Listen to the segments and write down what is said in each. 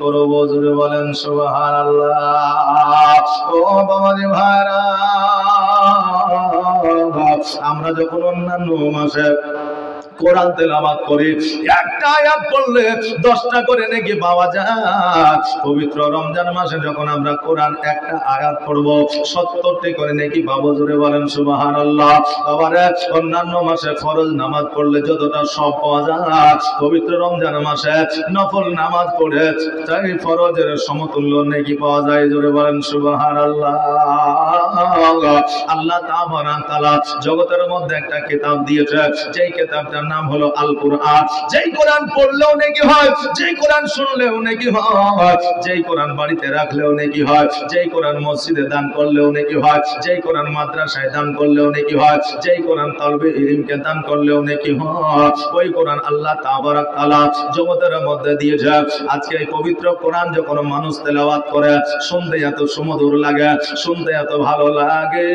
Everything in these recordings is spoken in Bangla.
করব জোরে বলেন সুবহানাল্লাহ। ও বাবাজি ভাইরা, আমরা যখন অন্যান্য মাসে কোরআন তেলাওয়াত করি, একটা আয়াত পড়লে 10টা করে নেকি পাওয়া যায়। পবিত্র রমজান মাসে যখন আমরা কোরআন একটা আয়াত পড়ব 70টি করে নেকি পাবো জোরে বলেন সুবহানাল্লাহ। বাবারে, অন্যান্য মাসে ফরজ নামাজ পড়লে যতটা সব পাওয়া যায়, পবিত্র রমজান মাসে নফল নামাজ পড়ে তাই ফরজের সমতুল্য নেকি পাওয়া যায় জোরে বলেন সুবহানাল্লাহ। আল্লাহ তাআলা জগতের মধ্যে একটা কিতাব দিয়েছে, যেই কিতাবটার নাম হলো আল কোরআন। যেই কোরআন পড়লেও নেকি হয়, যেই কোরআন শুনলেও নেকি হয়, যেই কোরআন বাড়িতে রাখলেও নেকি হয়, যেই কোরআন মসজিদে দান করলেও নেকি হয়, যেই কোরআন মাদ্রাসায় দান করলেও নেকি হয়, যেই কোরআন তালবে ইলমকে দান করলেও নেকি হয়, ওই কোরআন আল্লাহ তাআলা জগতের মধ্যে দিয়েছে। আজকে এই পবিত্র কোরআন যখন মানুষ তেলাওয়াত করে, শুনতে এত সুমধুর লাগে, শুনতে এত ভালো লাগে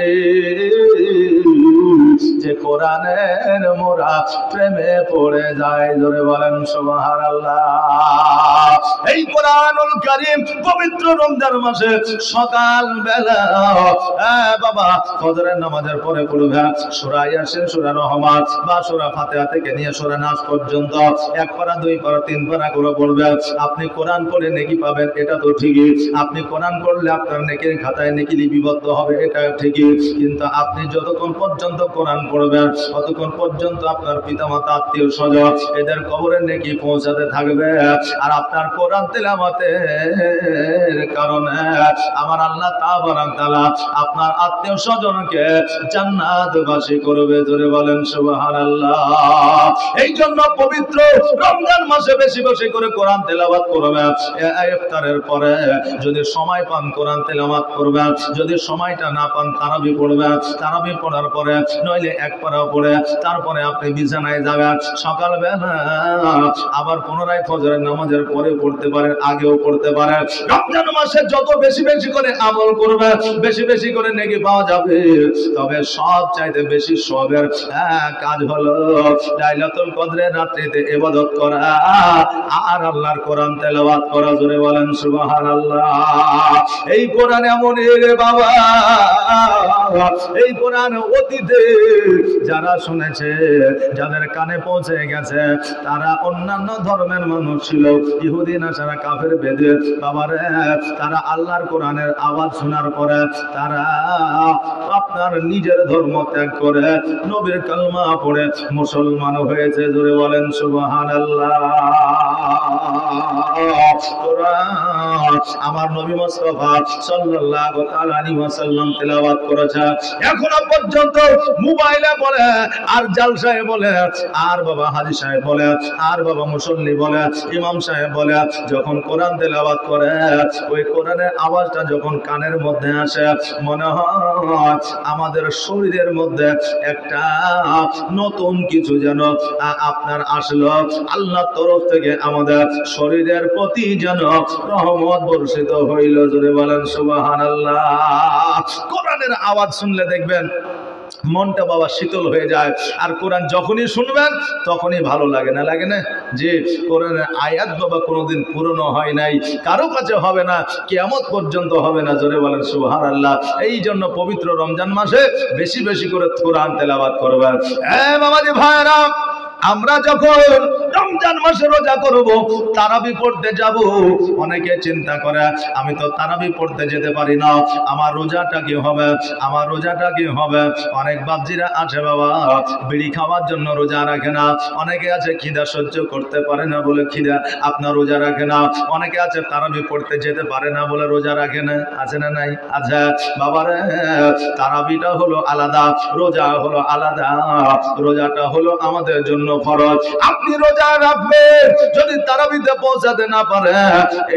যে কোরআনের মোরা প্রেমে পড়ে যায় জোরে বলেন সুবহানাল্লাহ। এই কোরআনুল কারীম পবিত্র রমজান মাসে সকাল বেলা বাবা ফজরের নামাজের পরে পড়বে সূরা ইয়াসিন, সূরা রহমান বা সূরা ফাতিহা থেকে নিয়ে সূরা নাস পর্যন্ত 1 পারা 2 পারা 3 পারা করে পড়বে। আপনি কোরআন পড়ে নেকি পাবেন, এটা তো ঠিকই। আপনি কোরআন পড়লে আপনার নেকির খাতায় নেকি লিপিবদ্ধ হবে, এটা ঠিকই। কিন্তু আপনি যতক্ষণ পর্যন্ত কোরআন পড়বেন ততক্ষণ পর্যন্ত আপনার পিতামাতা, আত্মীয় স্বজন এদের কবরে নেকি পৌঁছাতে থাকবে। আর আপনার কোরআন তেলাওয়াতের কারণে আমার আল্লাহ তাআলা আপনার আত্মীয় স্বজনকে জান্নাতবাসী করবে জোরে বলেন সুবহানাল্লাহ। এই জন্য পবিত্র রমজান মাসে বেশি বেশি করে কোরআন তেলাওয়াত করবেন। ইফতারের পরে যদি সময় পান কোরআন তেলাওয়াত করবেন, যদি সময়টা না পান তারাবি পড়বেন। তারাবি পড়ার পরে নইলে 1 পারা পড়ে তারপরে আপনি বিছানায় যাবেন। সকালবেলা আবার পুনরায় ফজরের নামাজের পরে পড়তে পারেন, আগেও পড়তে পারেন। রমজান মাসে যত বেশি বেশি করে আমল করবেন, বেশি বেশি করে নেকি পাওয়া যাবে। তবে সব চাইতে বেশি সবের কাজ হলো লাইলাতুল কদরের রাত্রিতে ইবাদত করা আর আল্লাহর কোরআন তেলাওয়াত করা জোরে বলেন সুবহানাল্লাহ। এই কোরআন এমন রে বাবা, এই কোরআন অতীতে যারা শুনেছে, যাদের কানে পৌঁছে গেছে, তারা অন্যান্য ধর্মের মানুষ ছিল, ইহুদি নাসারা কাফের বেদে বাবারে, তারা আল্লাহর কোরআনের আওয়াজ শোনার পরে তারা আপনার নিজের ধর্ম ত্যাগ করে নবীর কালমা পড়ে মুসলমান হয়েছে জোরে বলেন সুবহানাল্লাহ। কোরআন আমার নবী মুস্তাফা সাল্লাল্লাহু আলাইহি ওয়াসাল্লাম তেলাওয়াত করেছে। এখনো পর্যন্ত মোবাইলে বলে, আর জালসায় বলে, আর বাবা হাজী সাহেব বলে, আর বাবা মুসল্লি বলে, ইমাম সাহেব বলে, যখন কোরআন তেলাওয়াত করে ওই কোরআনের আওয়াজটা যখন কানের মধ্যে আসে, মনে হয় আমাদের শরীরের মধ্যে একটা নতুন কিছু যেন আপনার আসলো। আল্লাহর তরফ থেকে আমাদের শরীরের প্রতি যেন রহমত বর্ষিত হইল জোরে বলেন সুবহানাল্লাহ। কোরআনের আওয়াজ শুনলে দেখবেন মনটা বাবা শীতল হয়ে যায়। আর কোরআন যখনই শুনবেন তখনই ভালো লাগে, না লাগে না? যে কোরআনের আয়াত বাবা কোনোদিন পুরনো হয় নাই, কারো কাছে হবে না, কিয়ামত পর্যন্ত হবে না জোরে বলেন সুবহানাল্লাহ। এই জন্য পবিত্র রমজান মাসে বেশি বেশি করে কোরআন তেলাওয়াত করবেন। বাবাজি ভাইরা, আমরা যখন রমজান মাসে রোজা করব, তারাবি পড়তে যাব, অনেকে চিন্তা করে আমি তো তারাবি পড়তে যেতে পারি না, আমার রোজাটা কি হবে, আমার রোজাটা কি হবে। অনেক বাপজিরা আছে বাবা বিড়ি খাওয়ার জন্য রোজা রাখে না, অনেকে আছে খিদা সহ্য করতে পারে না বলে খিদা আপনার রোজা রাখে না, অনেকে আছে তারাবি পড়তে যেতে পারে না বলে রোজা রাখে না। আছে না নাই? আচ্ছা বাবারে, তারাবিটা হলো আলাদা, রোজা হলো আলাদা। রোজাটা হলো আমাদের জন্য ফরজ। আপনি রোজা রাখবেন, যদি তারাবিতে পৌঁছাতে না পারে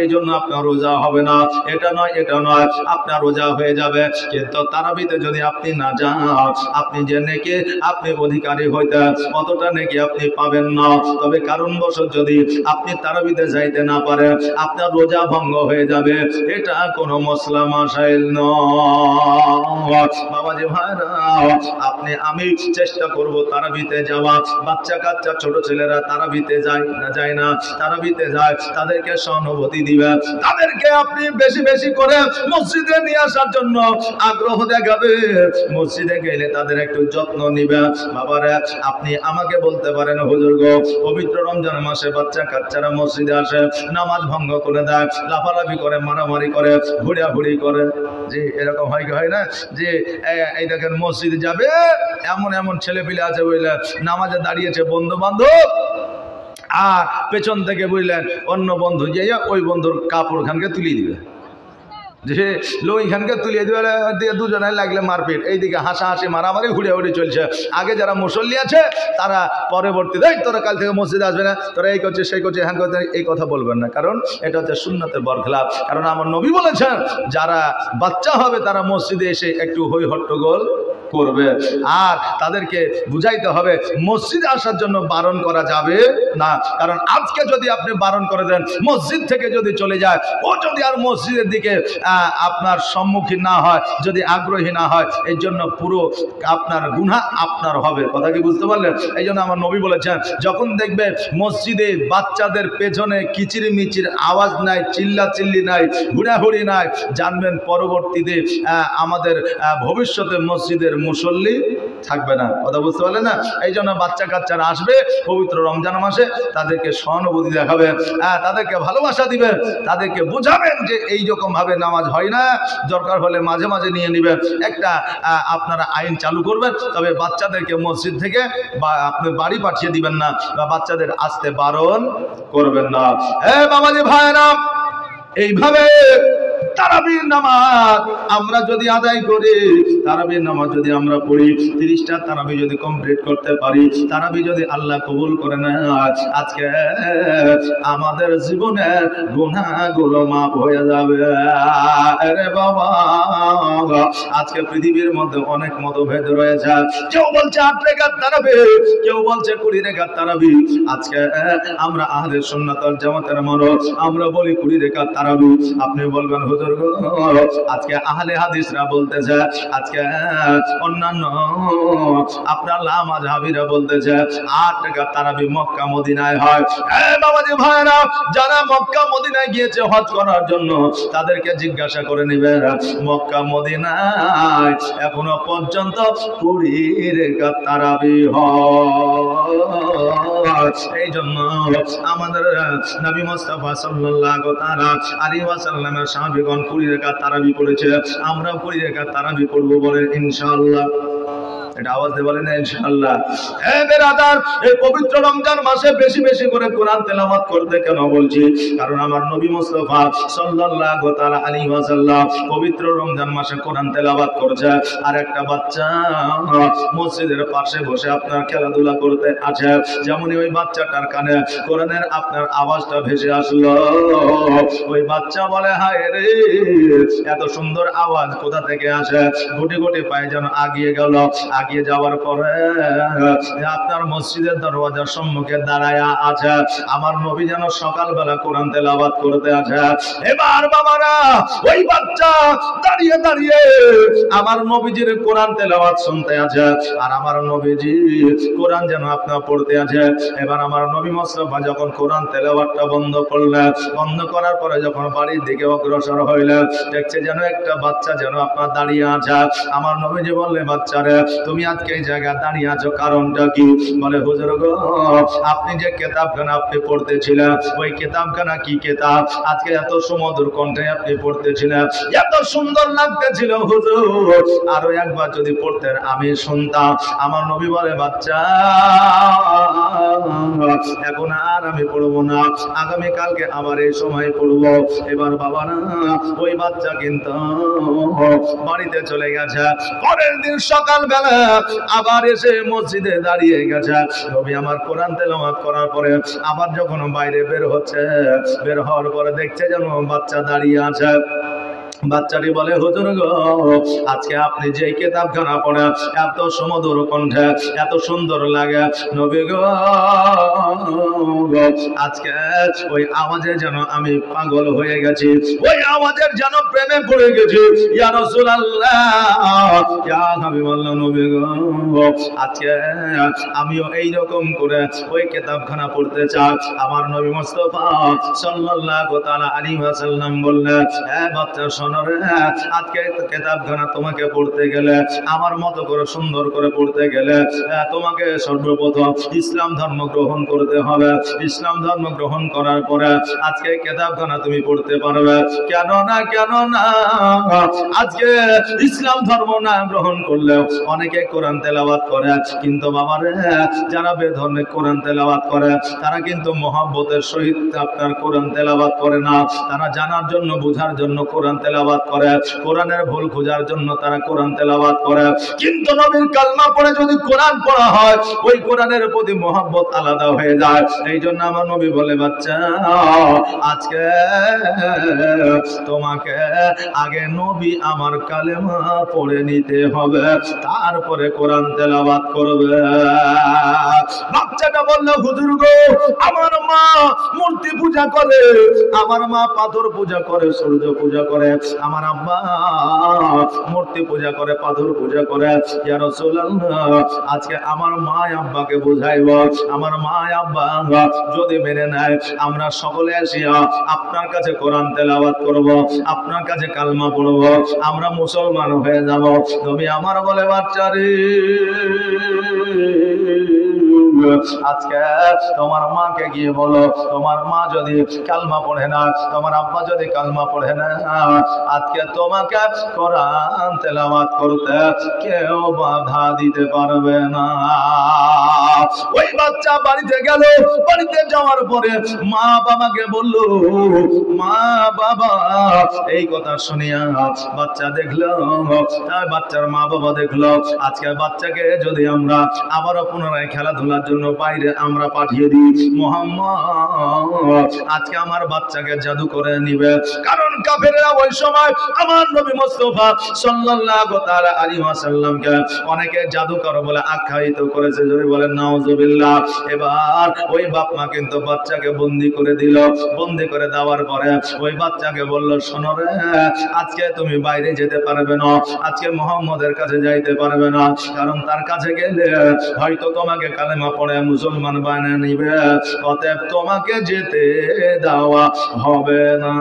এই জন্য আপনার রোজা হবে না, এটা নয় এটা নয়, আপনার রোজা হয়ে যাবে। কিন্তু তারাবিতে যদি আপনি না যান, আপনি যে নেকি আপনি অধিকারী হইতে অতটা নেকি আপনি পাবেন না। তবে কারণবশত যদি আপনি তারাবিতে যাইতে না পারেন, আপনার রোজা ভঙ্গ হয়ে যাবে। এটা কোনো মশলা মাসাইল নয় বাবাজি ভাইরা। আপনি আমি চেষ্টা করব তারাবিতে যাওয়া, বাচ্চা কাচ্চা ছোট ছেলেরা তারাবিতে যায় না যায় না, তারাবিতে যায়, তাদেরকে সহানুভূতি দিবে, তাদেরকে আপনি বেশি বেশি করে মসজিদে নিয়ে আসার জন্য আগ্রহ দেখাবে। মসজিদে গেলে তাদের একটু যত্ন নিবে। বাবারা, আপনি আমাকে বলতে পারেন, হুজুর গো, পবিত্র রমজান মাসে বাচ্চা কাচ্চারা মসজিদে আসে, নামাজ ভঙ্গ করে দেয়, লাফালাফি করে, মারামারি করে, হুড়াহুড়ি করে। যে এরকম হয় না, যে এই দেখেন মসজিদে যাবে, এমন এমন ছেলে পিলে আছে বুঝলেন, নামাজে দাঁড়িয়েছে বন্ধু বান্ধব, আর পেছন থেকে বুঝলেন অন্য বন্ধু যাইয়া ওই বন্ধুর কাপড় খানকে তুলিয়ে দিবে, যে লইখানকে তুলিয়ে দিয়ে দুজনে লাগলে মারপিট, এইদিকে হাসাহাসি মারামারি হুড়িয়াহুড়ি চলছে। আগে যারা মুসল্লি আছে তারা পরবর্তীতে তোরা কাল থেকে মসজিদে আসবে না, তোরা এই করছে সেই করছে হ্যাঁ করছে, এই কথা বলবেন না, কারণ এটা হচ্ছে সুন্নতের বরখলাফ। কারণ আমার নবী বলেছেন যারা বাচ্চা হবে তারা মসজিদে এসে একটু হই হট্টগোল করবে, আর তাদেরকে বুঝাইতে হবে মসজিদে আসার জন্য বারণ করা যাবে না। কারণ আজকে যদি আপনি বারণ করে দেন, মসজিদ থেকে যদি চলে যায়, ও যদি আর মসজিদের দিকে আপনার সম্মুখীন না হয়, যদি আগ্রহী না হয়, এই জন্য পুরো আপনার গুনাহ আপনার হবে। কথা কি বুঝতে পারলেন? এই জন্য আমার নবী বলেছেন, যখন দেখবে মসজিদে বাচ্চাদের পেছনে কিচিরি মিচির আওয়াজ নাই, চিল্লা চিল্লি নাই, হুড়াহুড়ি নাই, জানবেন পরবর্তীতে আমাদের ভবিষ্যতে মসজিদের মুসল্লি থাকবে না। কথা বুঝতে পারলেন না? এই জন্য বাচ্চা কাচ্চারা আসবে পবিত্র রমজান মাসে, তাদেরকে সহানুভূতি দেখাবেন, তাদেরকে ভালোবাসা দিবেন, তাদেরকে বোঝাবেন যে এই রকম ভাবে নামাজ হয় না, দরকার হলে মাঝে মাঝে নিয়ে নেবেন, একটা আপনারা আইন চালু করবেন, তবে বাচ্চাদেরকে মসজিদ থেকে বা আপনি বাড়ি পাঠিয়ে দিবেন না, বা বাচ্চাদের আসতে বারণ করবেন না। বাবাজি ভাইরা, এইভাবে তারাবির নামাজ আমরা যদি আদায় করি, তারাবির নামাজ যদি আমরা পড়ি, 30টা তারাবি যদি কমপ্লিট করতে পারি, তারাবি যদি আল্লাহ কবুল করে নেয়, আজকে আমাদের জীবনের গুনাহগুলো মাফ হয়ে যাবে। আরে বাবা, আজকে পৃথিবীর মধ্যে অনেক মতভেদ রয়েছে, কেউ বলছে 8 রাকাত তারাবি, কেউ বলছে 20 রাকাত তারাবি। আজকে আমরা আহলে সুন্নাত ওয়াল জামাতের মানুষ, আমরা বলি 20 রাকাত তারাবি। আপনি বলবেন, হুজুর আজকে আহলে হাদিসরা বলতেছে, আজকে অন্যান্য আপনার লামাযহাবীরা বলতেছে 8 রাকাত তারাবি মক্কা মদিনায় হয়। বাবাজি ভাইরা, যারা মক্কা মদিনায় গিয়েছে হজ করার জন্য, তাদেরকে জিজ্ঞাসা করে নেবেন মক্কা মদিনায় এখনো পর্যন্ত 20 রাকাত তারাবি হয়। এই জন্য আমাদের নবী মুস্তাফা সাল্লাল্লাহু তাআলা আলাইহি ওয়াসাল্লামের সাহাবীগণ 20 রাকাত তারাবি পড়েছে, আমরাও 20 রাকাত তারাবি পড়বো, বলেন ইনশাআল্লাহ। এটা আওয়াজ দিয়ে বলেন ইনশাআল্লাহ। বেরাদার, এই পবিত্র রমজান মাসে বেশি বেশি করে কোরআন তেলাওয়াত করতে কেন বলছি? কারণ আমার নবী মুস্তাফা সাল্লাল্লাহু তাআলা আলাইহি ওয়াসাল্লাম পবিত্র রমজান মাসে কোরআন তেলাওয়াত করেছে, আর একটা বাচ্চা মসজিদের পাশে বসে আপনার খেলাধুলা করতে আছে, যেমনই ওই বাচ্চাটার কানে কোরআনের আপনার আওয়াজটা ভেসে আসলো, ওই বাচ্চা বলে, হায় রে, এত সুন্দর আওয়াজ কোথা থেকে আসে? গুটি গুটি পায়ে যেন আগিয়ে গেল, আগিয়ে যাওয়ার পরে আপনার মসজিদের দরওয়াজার সম্মুখে দাঁড়ায়া আছে, আমার নবী যেন সকালবেলা কোরআন তেলাওয়াত করতে আছে। এবার বাবারা, ওই বাচ্চা দাঁড়িয়ে দাঁড়িয়ে আমার নবীজির কোরআন তেলাওয়াত শুনতে আছে, আর আমার নবীজি কোরআন যেন আপনার পড়তে আছে। এবার আমার নবী মুস্তাফা যখন কোরআন তেলাওয়াতটা বন্ধ করলেন, বন্ধ করার পরে যখন বাড়ির দিকে অগ্রসর হইলেন, দেখছে যেন একটা বাচ্চা যেন আপনার দাঁড়িয়ে আছে। আমার নবীজি বললেন, বাচ্চারে তুমি আজকে এই জায়গায় দাঁড়িয়ে আছো, কারণটা কি? বলে, হুজুর গো, আপনি যে কিতাবখানা আপনি পড়তেছিলেন, ওই কিতাবখানা কি কিতাব? আজকে এত সুমধুর কণ্ঠে আপনি পড়তেছিলেন, এত সুন্দর লাগতেছিল হুজুর, আরো একবার যদি পড়তেন আমি শুনতাম। আমার নবী বলে, বাচ্চা এখন আর আমি পড়বো না, আগামী কালকে আবার এই সময় পড়বো। এবার বাবা না, ওই বাচ্চা কিন্তু বাড়িতে চলে গেছে। পরের দিন সকালবেলা আবার এসে মসজিদে দাঁড়িয়ে গেছে। নবী আমার কোরআন তেলাওয়াত করার পরে আবার যখন বাইরে বের হচ্ছে, বের হওয়ার পরে দেখছে যেন বাচ্চা দাঁড়িয়ে আছে। বাচ্চাটি বলে, হুজুর গো, আজকে আপনি যে কিতাবখানা পড়ে এত সুমধুর কণ্ঠে এত সুন্দর লাগে, নবী গো, আজকে ওই আওয়াজে যেন আমি পাগল হয়ে গেছি, ওই আওয়াজের যেন প্রেমে পড়ে গেছি। ইয়া রাসূলুল্লাহ, ইয়া হাবিবাল্লাহ, নবী গো, আজকে আমিও এই রকম করে ওই কিতাবখানা পড়তে চাই। আমার নবী মুস্তাফা সাল্লাল্লাহু তাআলা আলাইহি ওয়াসাল্লাম বললেন, এ বাচ্চা শোনো রে, আজকে কিতাবখানা তোমাকে পড়তে গেলে, আমার মতো করে সুন্দর করে পড়তে গেলে তোমাকে সর্বপ্রথম ইসলাম ধর্ম গ্রহণ করতে হবে। ইসলাম ধর্ম গ্রহণ করার পরে আজকে কিতাবখানা তুমি পড়তে পারবে। কেন না আজকে ইসলাম ধর্ম না গ্রহণ করলেও অনেকে কোরআন তেলাওয়াত করে, কিন্তু বাবারে যারা বেধর্মে কোরআন তেলাওয়াত করে তারা কিন্তু মহব্বতের সহিত আপনার কোরআন তেলাওয়াত করে না। তারা জানার জন্য বোঝার জন্য কোরআন তেলাওয়াত করে, কোরআনের ভুল খোঁজার জন্য তারা কোরআন তেলাওয়াত করে। কিন্তু নবীর কালমা পড়ে যদি কোরআন পড়া হয়, ওই কোরআনের প্রতি মহব্বত আলাদা হয়ে যায়। এই জন্য আমার নবী বলে, বাচ্চা আজকে তোমাকে আগে নবী আমার কালেমা পড়ে নিতে হবে, তারপরে কোরআন তেলাওয়াত করবে। বাচ্চাটা বলল, হুজুর গো, আমার মা মূর্তি পূজা করে, আমার মা পাথর পূজা করে, সূর্য পূজা করে, আমার আব্বা মূর্তি পূজা করে, পাথর পূজা করে। ইয়া রাসূলুল্লাহ, আজকে আমার মা আব্বাকে বুঝাইব, আমার মা আব্বা যদি মেনে নেয়, আমরা সকলে আসিয়া আপনার কাছে কোরআন তেলাওয়াত করব, আপনার কাছে কালমা পড়ব, আমরা মুসলমান হয়ে যাব। তুমি আমার বলে, বাচ্চারে আজকে তোমার মাকে গিয়ে বলো, তোমার মা যদি কালমা পড়ে না, তোমার আব্বা যদি কালমা পড়ে না, আজকে তোমাকে কোরআন তেলাওয়াত করতে কেউ বাধা দিতে পারবে না। ওই বাচ্চা বাড়িতে গেল, বাড়িতে যাওয়ার পরে মা বাবাকে বলল, মা বাবা এই কথা শুনিয়া বাচ্চা দেখলো, বাচ্চার মা বাবা দেখলো, আজকে বাচ্চাকে যদি আমরা আবারও পুনরায় খেলাধুলার জন্য বাইরে আমরা পাঠিয়ে দিই, মুহাম্মদ আজকে আমার বাচ্চাকে জাদু করে নিবে। কারণ কাফেররা ওই সময় আমার নবী মুস্তাফা সাল্লাল্লাহু তাআলা আলাইহি ওয়াসাল্লামকে অনেকে জাদুকর বলে আখ্যায়িত করেছে, যদি বলেন নাউজুবিল্লাহ। এবার ওই বাপ মা কিন্তু বাচ্চাকে বন্দি করে দিল। বন্দি করে দেওয়ার পরে ওই বাচ্চাকে বলল, শোনো রে, আজকে তুমি বাইরে যেতে পারবে না, আজকে মুহাম্মদের কাছে যাইতে পারবে না, কারণ তার কাছে গেলে হয়তো তোমাকে কালেমা পড়ে মুসলমান বানিয়ে নিবে, অতএব তোমাকে যেতে দেওয়া হবে না।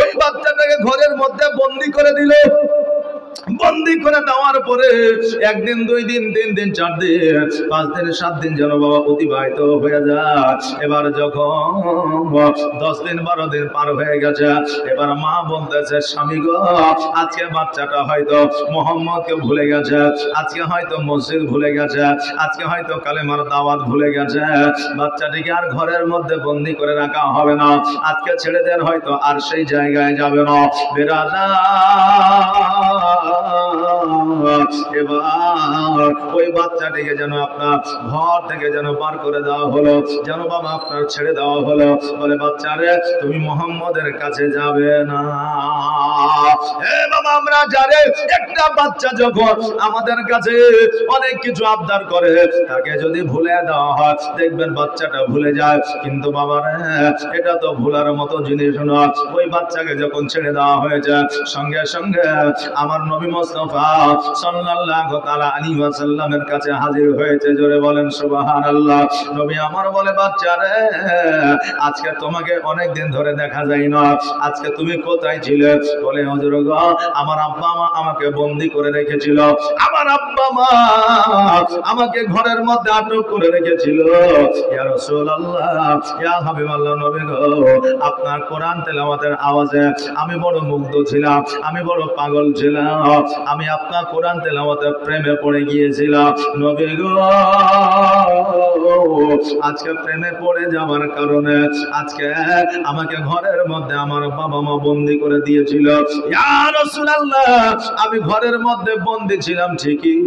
ওই বাচ্চাটাকে ঘরের মধ্যে বন্দি করে দিল। বন্দি করে দেওয়ার পরে একদিন, 2 দিন, 3 দিন, 4 দিন, 5 দিন, 7 দিন যেন বাবা অতিবাহিত হয়ে যায়। এবার যখন 10 দিন 12 দিন পার হয়ে গেছে, এবার মা বলতেছে, স্বামী গো, আজকে বাচ্চাটা হয়তো মুহাম্মদকে ভুলে গেছে, আজকে হয়তো মসজিদ ভুলে গেছে, আজকে হয়তো কালেমার দাওয়াত ভুলে গেছে, বাচ্চাটিকে আর ঘরের মধ্যে বন্দি করে রাখা হবে না, আজকে ছেড়ে দেন, হয়তো আর সেই জায়গায় যাবে না। বেরাজা এবার ওই বাচ্চাটিকে যেন আপনার ঘর থেকে যেন বার করে দেওয়া হলো, যেন বাবা আপনার ছেড়ে দেওয়া হলো। বলে, বাচ্চারে তুমি মুহাম্মদের কাছে যাবে না। বাবা, আমরা জানি একটা বাচ্চা যখন আমাদের কাছে অনেক কিছু আবদার করে, তাকে যদি ভুলে দেওয়া হয়, দেখবেন বাচ্চাটা ভুলে যায়। কিন্তু বাবারে, এটা তো ভুলার মতো জিনিস নয়। ওই বাচ্চাকে যখন ছেড়ে দেওয়া হয়েছে, সঙ্গে সঙ্গে আমার নবী মুস্তাফা সাল্লাল্লাহু তাআলা আলাইহি ওয়াসাল্লামের কাছে হাজির হয়েছে। জোরে বলেন সুবহানাল্লাহ। নবী আমার বলে, বাচ্চারে, আজকে তোমাকে অনেক দিন ধরে দেখা যায় না, আজকে তুমি কোথায় ছিলে? বলে, হুজুর গো, আমার আব্বা মা আমাকে বন্দি করে রেখেছিল, আমার আব্বা মা আমাকে ঘরের মধ্যে আটক করে রেখেছিল। ইয়া রাসূলুল্লাহ, ইয়া হাবিবাল্লাহ, নবী গো, আপনার কোরআন তেলাওয়াতের আওয়াজে আমি বড় মুগ্ধ ছিলাম, আমি বড় পাগল ছিলাম। আমি আপনার কোরআন তেলাওয়াতে প্রেমে পড়ে গিয়েছিলাম নবী গো, আজকে প্রেমে পড়ে যাওয়ার কারণে আজকে আমাকে ঘরের মধ্যে আমার বাবা মা বন্দি করে দিয়েছিল। ইয়া রাসূলুল্লাহ, আমি ঘরের মধ্যে বন্দি ছিলাম ঠিকই,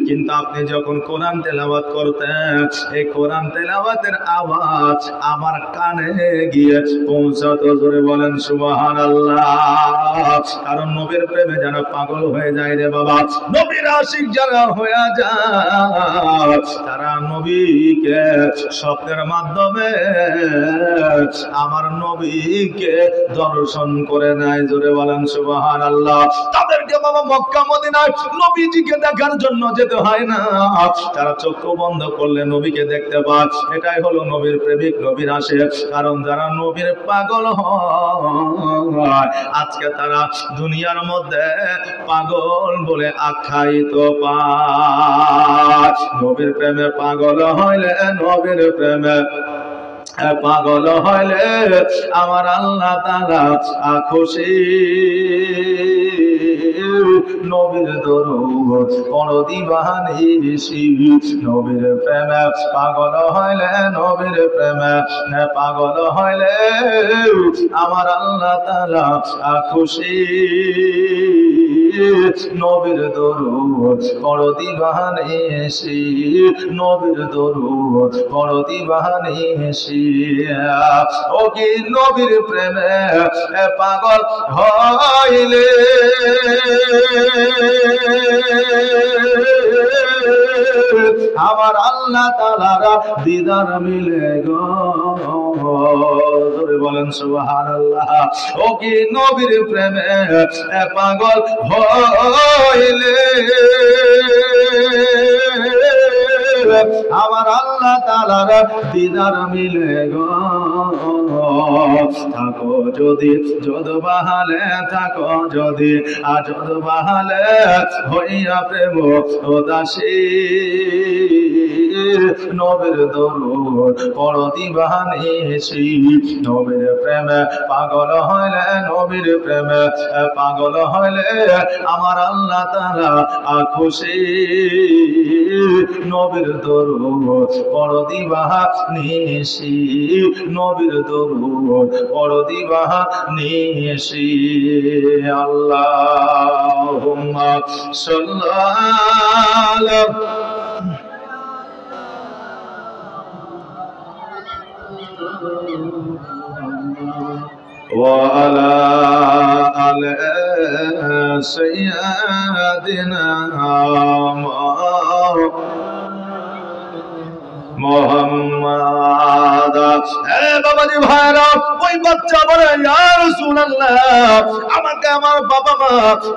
কিন্তু আপনি যখন কোরআন তেলাওয়াত করতেন, এই কোরআন তেলাওয়াতের আওয়াজ আমার কানে গিয়ে পৌঁছাতো। জোরে বলেন সুবহানাল্লাহ। কারণ নবীর প্রেমে যারা পাগল হয়ে যায় রে বাবা, নবীর আশিক যারা হয়ে যায়, তারা নবীকে স্বপ্নের মাধ্যমে আমার নবীকে দর্শন করে নেয়। জোরে বলেন সুবহানাল্লাহ। তাদেরকে বাবা মক্কা মদিনায় নবীজিকে দেখার জন্য যেতে হয় না, তারা চক্ষু বন্ধ করলে নবীকে দেখতে পায়। এটাই হলো নবীর প্রেমিক, নবীর আশিক। কারণ যারা নবীর পাগল হয় আজকে তারা দুনিয়ার মধ্যে পাগল বলে আখ্যায়িত পায়। নবীর প্রেমে পাগল হইলে, নবীর প্রেমে পাগল হইলে আমার আল্লাহ তাআলা খুশি। নবীর দরুদ পড়ো দিবানিশি, নবীর প্রেমে পাগল হইলে, নবীর প্রেমে পাগল হইলে আমার আল্লাহ তাআলা খুশি। নবীর দরুদ পড়ো দিবানিশি, নবীর দরুদ পড়ো দিবানিশি। ও কি নবীর প্রেমে পাগল হইলে আমার আল্লাহ তাআলার দিদার মিলে গো। জোরে বলেন সুবহানাল্লাহ। ও কি নবীর প্রেমে পাগল হইলে আমার আল্লাহ তাআলার দিদার মিলে গো। থাকো যদি যদ বাহালে, থাকো যদি আজদ বাহালে, হইয়া প্রেম দাসী। নবীর দরুদ পড়ো দিবানিশি, নবীর প্রেমে পাগল হইলে, নবীর প্রেমে পাগল হইলে আমার আল্লাহ তাআলা খুশি। নবীর দরুদ পড়ো দিবানিশি, নবীর দরুদ পড়ো দিবানিশি। আল্লাহুম্মা সাল্লি وعلى آل سيدنا মোহাম্মদ। বাবাজি ভাইরা, ওই বাচ্চা বলে ইয়া রাসূলুল্লাহ, আমাকে আমার বাবা মা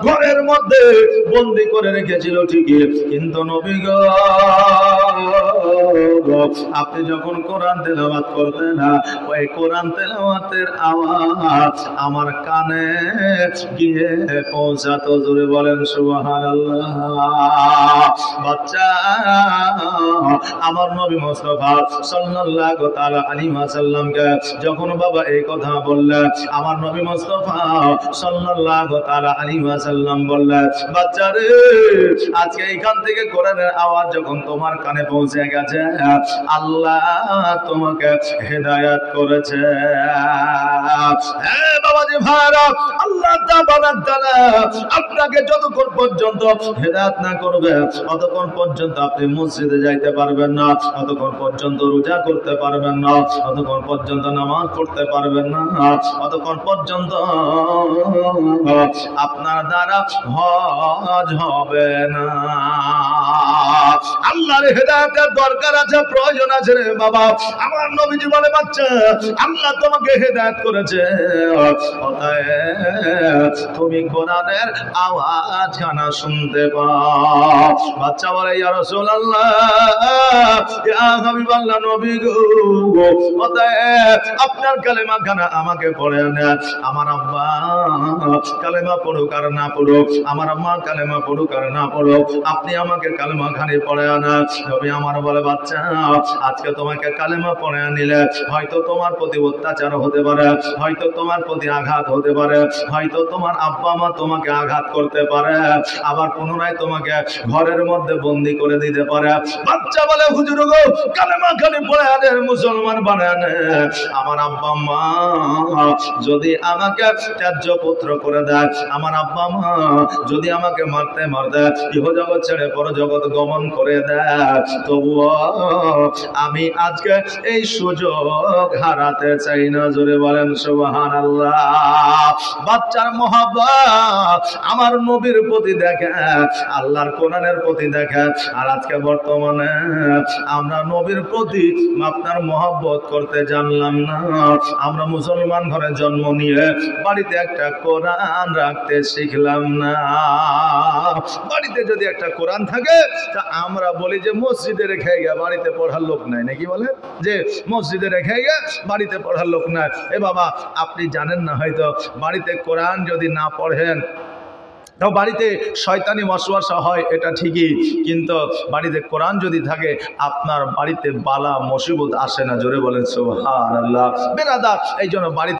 ঘরের মধ্যে বন্দি করে রেখেছিল ঠিকই, কিন্তু নবী গো, আপনি যখন কোরআন তেলাওয়াত করতেন না, ওই কোরআন তেলাওয়াতের আওয়াজ আমার কানে গিয়ে পৌঁছাতো। জোরে বলেন সুবহানাল্লাহ। বাচ্চা আমার নবী মুস্তাফা সাল্লাল্লাহু তাআলা আলাইহি ওয়াসাল্লামকে যখন বাবা এই কথা বললেন, আমার নবী মুস্তাফা সাল্লাল্লাহু তাআলা আলাইহি ওয়াসাল্লাম বললেন, বাচ্চারে আজকে এখান থেকে কোরআনের আওয়াজ যখন তোমার কানে পৌঁছে গেছে, আল্লাহ তোমাকে হেদায়েত করেছে। বাবাজি ভাইরা, আল্লাহ তাআলা আপনাকে যতক্ষণ পর্যন্ত হেদায়েত না করবে ততক্ষণ পর্যন্ত আপনি মসজিদে যাইতে পারবেন না, ততক্ষণ পর্যন্ত রোজা করতে পারবেন না, ততক্ষণ পর্যন্ত নামাজ পড়তে পারবেন না, ততক্ষণ পর্যন্ত আপনার দ্বারা হজ হবে না। আল্লাহর হেদায়েতের দরকার আছে, প্রয়োজন আছে রে বাবা। আমার নবীজি বলে, বাচ্চা আল্লাহ তোমাকে হেদায়েত করেছে, তুমি কোরআনের আওয়াজ খানা শুনতে পাও। বাচ্চা বলে, ইয়া রাসূলুল্লাহ, ইয়া হাবিবাল্লাহ, নবী গো, আপনার কালেমা খানা আমাকে পড়ে নেন। আমার আব্বা কালেমা পড়ুক আর না পড়ুক, আমার আম্মা কালেমা পড়ুক আর না পড়ুক, আপনি আমাকে কালেমা খানি পড়ে আনা। নবী আমার বলে, বাচ্চা আজকে তোমাকে কালেমা পড়ে নিলে হয়তো তোমার প্রতি অত্যাচার হতে পারে, হয়তো তোমার প্রতি আঘাত হতে পারে, হয়তো তোমার আব্বা মা তোমাকে আঘাত করতে পারে, আবার পুনরায় তোমাকে ঘরের মধ্যে বন্দি করে দিতে পারে। বাচ্চা বলে, হুজুর গো, কালেমা খালি পড়ে আনে, মুসলমান বানায় আনে, আমার আব্বা মা যদি আমাকে ত্যায্য পুত্র করে দেয়, আমার আব্বা মা যদি আমাকে মারতে মারতে ইহজগৎ ছেড়ে পরজগৎ গমন করে দেয়, তবুও আমি আজকে এই সুযোগ হারাতে চাই না। জোরে বলেন সুবহানাল্লাহ। বাচ্চার মহব্বত আমার নবীর প্রতি দেখে, আল্লাহর কোরআনের প্রতি দেখে। আর আজকে বর্তমানে আমরা নবীর প্রতি আপনার মহব্বত করতে জানলাম না। আমরা মুসলমান ঘরে জন্ম নিয়ে বাড়িতে একটা কোরআন রাখতে শিখলাম না। বাড়িতে যদি একটা কোরআন থাকে তা আমরা বলি যে মসজিদে রেখে গে, বাড়িতে পড়ার লোক নাই, নাকি বলে যে মসজিদে রেখে গে, বাড়িতে পড়ার লোক নাই। এ বাবা, আপনি জানেন না হয়তো বাড়িতে কোরআন যদি না পড়েন তো বাড়িতে শয়তানি ওয়াসওয়াসা হয়, এটা ঠিকই, কিন্তু বাড়িতে কোরআন যদি থাকে আপনার বাড়িতে বালা মুসিবত আসে না। জোরে বলেন সুবহানাল্লাহ। বেরাদার, এই জন্য বাড়িতে